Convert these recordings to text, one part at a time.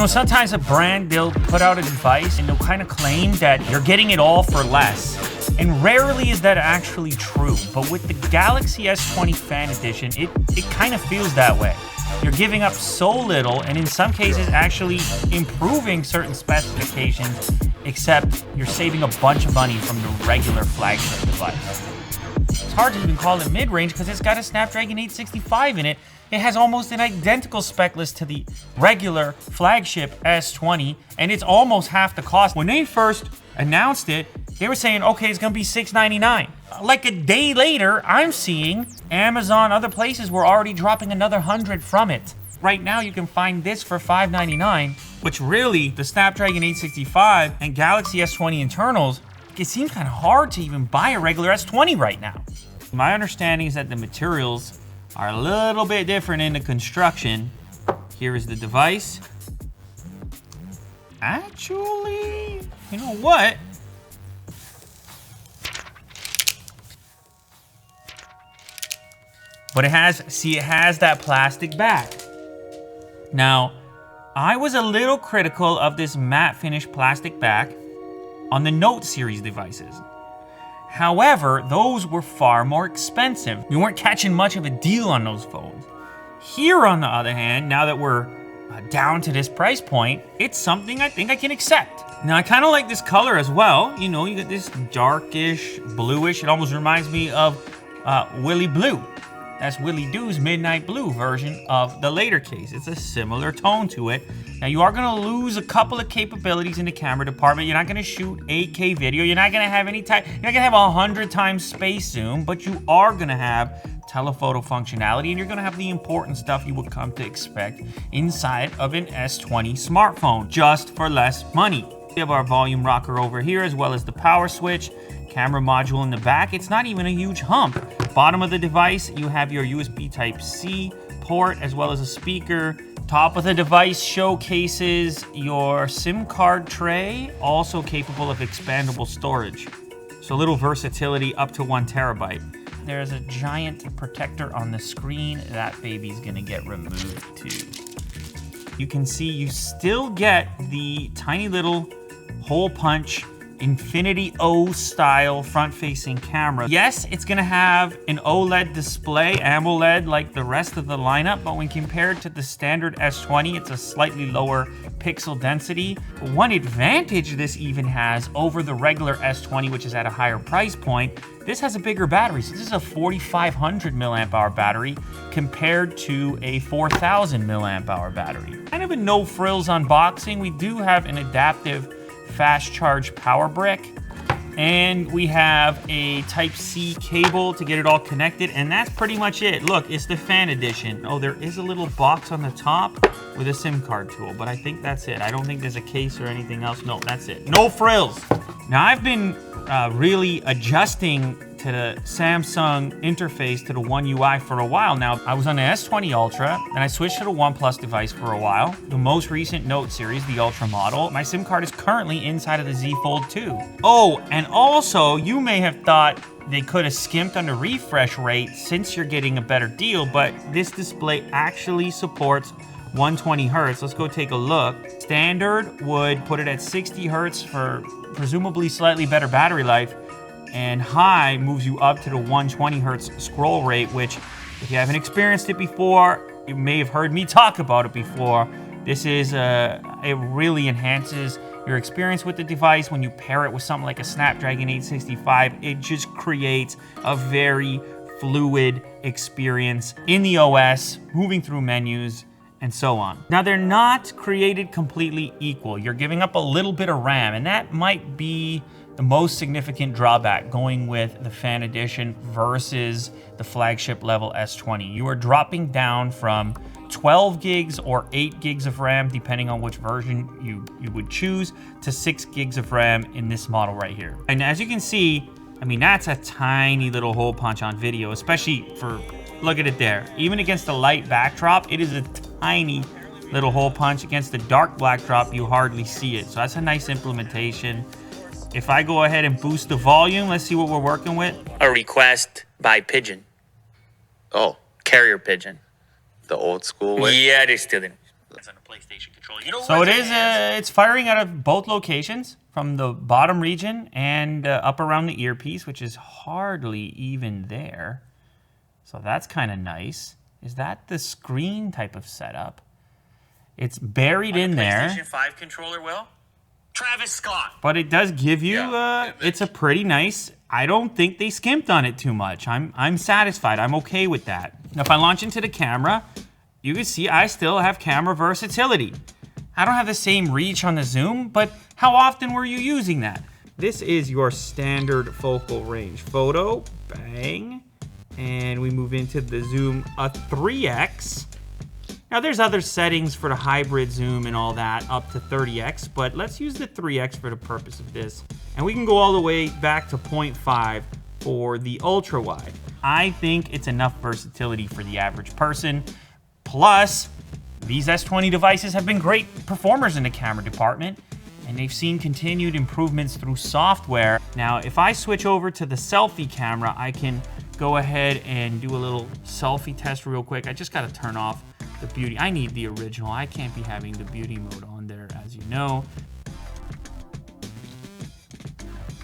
sometimes a brand, they'll put out a device and they'll kind of claim that you're getting it all for less. And rarely is that actually true. But with the Galaxy S20 Fan Edition, it kind of feels that way. You're giving up so little, and in some cases actually improving certain specifications, except you're saving a bunch of money from the regular flagship device. It's hard to even call it mid-range because it's got a Snapdragon 865 in it. It has almost an identical spec list to the regular flagship S20, and it's almost half the cost. When they first announced it, they were saying, okay, it's gonna be $699. Like a day later, I'm seeing Amazon, other places were already dropping another 100 from it. Right now, you can find this for $599, which really, the Snapdragon 865 and Galaxy S20 internals, it seems kind of hard to even buy a regular S20 right now. My understanding is that the materials are a little bit different in the construction. Here is the device. Actually, you know what? But it has that plastic back. Now, I was a little critical of this matte finish plastic back on the Note series devices. However, those were far more expensive. You weren't catching much of a deal on those phones. Here, on the other hand, now that we're down to this price point, it's something I think I can accept. Now, I kind of like this color as well. You know, you get this darkish, bluish. It almost reminds me of Willy Blue. That's Willy Doo's Midnight Blue version of the later case. It's a similar tone to it. Now, you are gonna lose a couple of capabilities in the camera department. You're not gonna shoot 8K video. You're not gonna have you're not gonna have 100 times space zoom, but you are gonna have telephoto functionality, and you're gonna have the important stuff you would come to expect inside of an S20 smartphone, just for less money. We have our volume rocker over here, as well as the power switch, camera module in the back. It's not even a huge hump. Bottom of the device, you have your USB Type-C port, as well as a speaker. Top of the device showcases your SIM card tray, also capable of expandable storage. So a little versatility up to 1 terabyte. There's a giant protector on the screen. That baby's gonna get removed too. You can see you still get the tiny little hole punch Infinity O style front-facing camera. Yes, it's gonna have an OLED display, AMOLED, like the rest of the lineup, but when compared to the standard S20, it's a slightly lower pixel density. One advantage this even has over the regular S20, which is at a higher price point, this has a bigger battery. So this is a 4,500 milliamp hour battery compared to a 4,000 milliamp hour battery. Kind of a no frills unboxing. We do have an adaptive fast charge power brick, and we have a Type-C cable to get it all connected, and that's pretty much it. Look, it's the Fan Edition. Oh, there is a little box on the top with a SIM card tool, but I think that's it. I don't think there's a case or anything else. No, that's it. No frills. Now, I've been really adjusting to the Samsung interface to the One UI for a while now. I was on the S20 Ultra, and I switched to the OnePlus device for a while. The most recent Note series, the Ultra model. My SIM card is currently inside of the Z Fold 2. Oh, and also, you may have thought they could have skimped on the refresh rate since you're getting a better deal, but this display actually supports 120 Hertz. Let's go take a look. Standard would put it at 60 Hertz for presumably slightly better battery life, and high moves you up to the 120 Hertz scroll rate, which, if you haven't experienced it before, you may have heard me talk about it before. This is, it really enhances your experience with the device. When you pair it with something like a Snapdragon 865, it just creates a very fluid experience in the OS, moving through menus, and so on. Now, they're not created completely equal. You're giving up a little bit of RAM, and that might be the most significant drawback going with the Fan Edition versus the flagship level S20. You are dropping down from 12 gigs or 8 gigs of RAM, depending on which version you would choose, to 6 gigs of RAM in this model right here. And as you can see, I mean, that's a tiny little hole punch on video, especially for, look at it there. Even against the light backdrop, it is a tiny little hole punch. Against the dark backdrop, you hardly see it. So that's a nice implementation. If I go ahead and boost the volume, let's see what we're working with. A request by pigeon. Oh, carrier pigeon. The old school way? Yeah, they still didn't. PlayStation controller. You know so it is. It's firing out of both locations, from the bottom region and up around the earpiece, which is hardly even there. So that's kind of nice. Is that the screen type of setup? It's buried in there. PlayStation 5 controller, Will? Travis Scott. But it does give you, it's a pretty nice, I don't think they skimped on it too much. I'm satisfied. I'm okay with that. Now, if I launch into the camera, you can see I still have camera versatility. I don't have the same reach on the zoom, but how often were you using that? This is your standard focal range. Photo, bang, and we move into the zoom, a 3x. Now, there's other settings for the hybrid zoom and all that, up to 30x, but let's use the 3x for the purpose of this. And we can go all the way back to 0.5 for the ultra wide. I think it's enough versatility for the average person. Plus, these S20 devices have been great performers in the camera department, and they've seen continued improvements through software. Now, if I switch over to the selfie camera, I can go ahead and do a little selfie test real quick. I just gotta turn off the beauty. I need the original. I can't be having the beauty mode on there, as you know.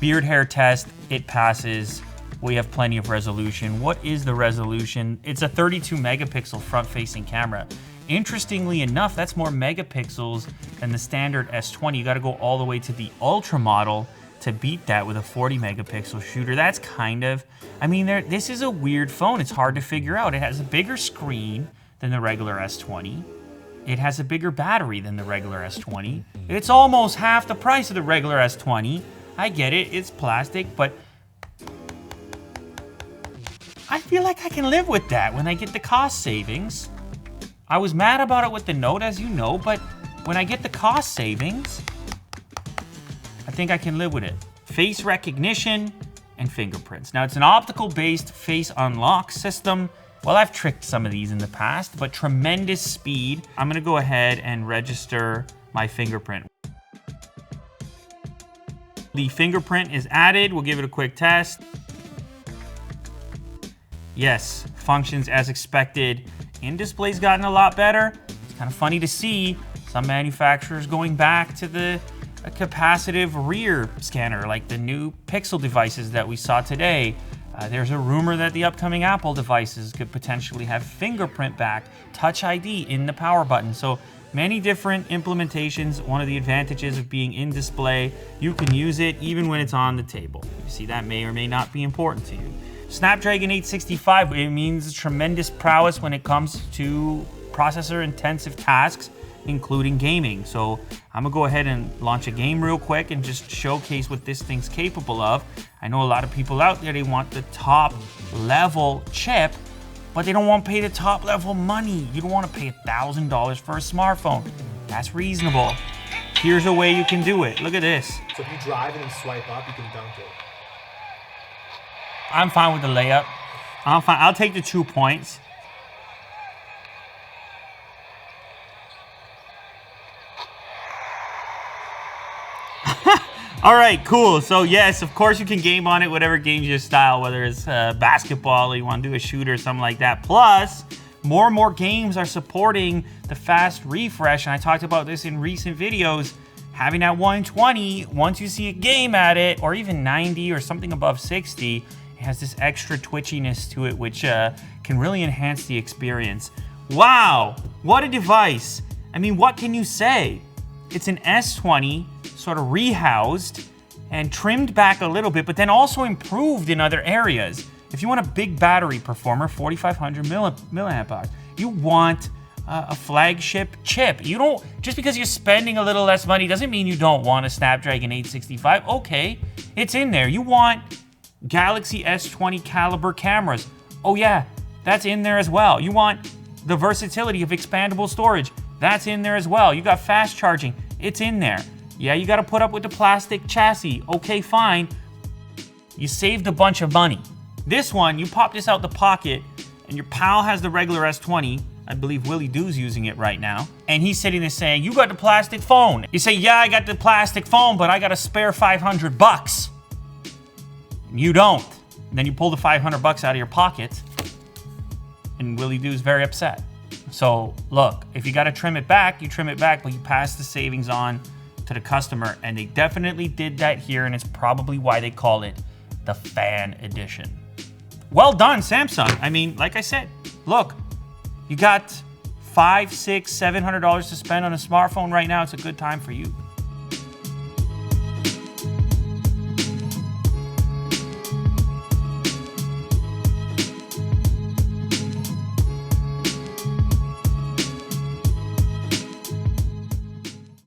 Beard hair test, it passes. We have plenty of resolution. What is the resolution? It's a 32 megapixel front-facing camera. Interestingly enough, that's more megapixels than the standard S20. You gotta go all the way to the Ultra model to beat that with a 40 megapixel shooter. That's kind of, I mean, this is a weird phone. It's hard to figure out. It has a bigger screen than the regular S20. It has a bigger battery than the regular S20. It's almost half the price of the regular S20. I get it, it's plastic, but I feel like I can live with that when I get the cost savings. I was mad about it with the Note, as you know, but when I get the cost savings, I think I can live with it. Face recognition and fingerprints. Now, it's an optical-based face unlock system. Well, I've tricked some of these in the past, but tremendous speed. I'm gonna go ahead and register my fingerprint. The fingerprint is added. We'll give it a quick test. Yes, functions as expected. In-display's gotten a lot better. It's kind of funny to see some manufacturers going back to the capacitive rear scanner, like the new Pixel devices that we saw today. There's a rumor that the upcoming Apple devices could potentially have fingerprint back, Touch ID in the power button. So many different implementations. One of the advantages of being in display, you can use it even when it's on the table. You see, that may or may not be important to you. Snapdragon 865, it means tremendous prowess when it comes to processor-intensive tasks, including gaming. So I'm gonna go ahead and launch a game real quick and just showcase what this thing's capable of. I know a lot of people out there, they want the top level chip, but they don't want to pay the top level money. You don't want to pay $1,000 for a smartphone. That's reasonable. Here's a way you can do it. Look at this. So if you drive and then swipe up, you can dunk it. I'm fine with the layup. I'm fine. I'll take the 2 points. All right, cool. So yes, of course you can game on it, whatever games your style, whether it's basketball or you want to do a shooter or something like that. Plus, more and more games are supporting the fast refresh, and I talked about this in recent videos. Having that 120, once you see a game at it, or even 90 or something above 60, it has this extra twitchiness to it, which can really enhance the experience. Wow, what a device. I mean, what can you say? It's an S20, sort of rehoused and trimmed back a little bit, but then also improved in other areas. If you want a big battery performer, 4,500 milliamp hours, you want a flagship chip. You don't, just because you're spending a little less money doesn't mean you don't want a Snapdragon 865. Okay, it's in there. You want Galaxy S20 caliber cameras. Oh yeah, that's in there as well. You want the versatility of expandable storage. That's in there as well. You got fast charging. It's in there. Yeah, you got to put up with the plastic chassis. Okay, fine. You saved a bunch of money. This one, you pop this out the pocket, and your pal has the regular S20. I believe Willie Doo's using it right now. And he's sitting there saying, you got the plastic phone. You say, yeah, I got the plastic phone, but I got a spare 500 bucks. You don't. And then you pull the 500 bucks out of your pocket, and Willie Doo's very upset. So look, if you got to trim it back, you trim it back, but you pass the savings on to the customer, and they definitely did that here, and it's probably why they call it the Fan Edition. Well done, Samsung. I mean, like I said, look, you got $500, $600, $700 to spend on a smartphone right now. It's a good time for you.